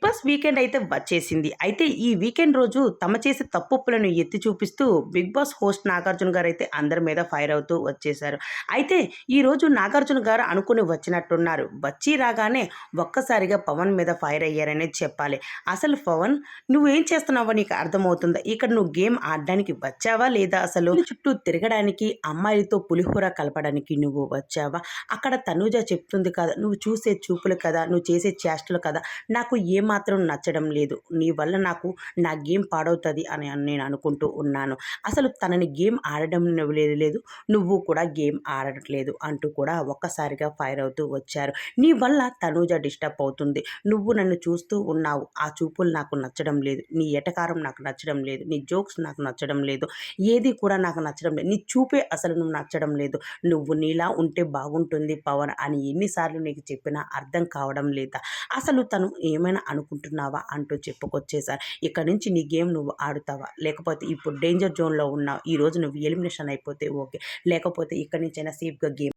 Boss weekend అయితే వచ్చేసింది. అయితే ఈ వీకెండ్ రోజు తమ చేసే తప్పొప్పులను ఎత్తి చూపిస్తూ 'బిగ్ బాస్' హోస్ట్ 'నాగార్జున' గారైతే అందరి మీద ఫైర్ అవుతూ వచ్చేసారు. అయితే ఈరోజు 'నాగార్జున' గారు అనుకుని వచ్చినట్టున్నారు. వచ్చి రాగానే ఒక్కసారిగా పవన్ మీద ఫైర్ అయ్యారనే చెప్పాలి. అసలు పవన్, నువ్వేం చేస్తున్నావో నీకు అర్థమవుతుందా? ఇక్కడ నువ్వు గేమ్ ఆడడానికి వచ్చావా లేదా? అసలు చుట్టూ తిరగడానికి, అమ్మాయిలతో పులిహోర కలపడానికి నువ్వు వచ్చావా? అక్కడ తనూజ చెప్తుంది కదా! నువ్వు చూసే చూపులు కదా! నువ్వు చేసే చేష్టలు కదా! నాకు ఏమాత్రం నచ్చడం లేదు. నీ వల్ల నాకు నా గేమ్ పాడవుతది అని నేను అనుకుంటూ ఉన్నాను. అసలు తనని గేమ్ ఆడడం లేదు. నువ్వు కూడా గేమ్ ఆడట్లేదు అంటూ కూడా ఒక్కసారిగా ఫైర్ అవుతూ వచ్చారు. నీ వల్ల తనూజ డిస్టర్బ్ అవుతుంది. నువ్వు నన్ను చూస్తూ ఉన్నావు. ఆ చూపులు నాకు నచ్చడం లేదు. నీ ఎటకారం నాకు నచ్చడం లేదు. నీ జోక్స్ నాకు నచ్చడం లేదు. ఏది కూడా నాకు నచ్చడం లేదు. నీ చూపే అసలు నువ్వు నచ్చడం లేదు. నువ్వు నీలా ఉంటే బాగుంటుంది పవన్ అని ఎన్ని సార్లు నీకు చెప్పినా అర్థం కావడం లేదా? అసలు తను ఏమైనా అనుకుంటున్నావా అంటూ చెప్పుకొచ్చేసారు. ఇక్కడి నుంచి నీ గేమ్ నువ్వు ఆడుతావా? లేకపోతే ఇప్పుడు డేంజర్ జోన్‌లో ఉన్నావు. ఈరోజు నువ్వు ఎలిమినేషన్ అయిపోతే ఓకే. లేకపోతే ఇక్కడి నుంచైనా సేఫ్‌గా గేమ్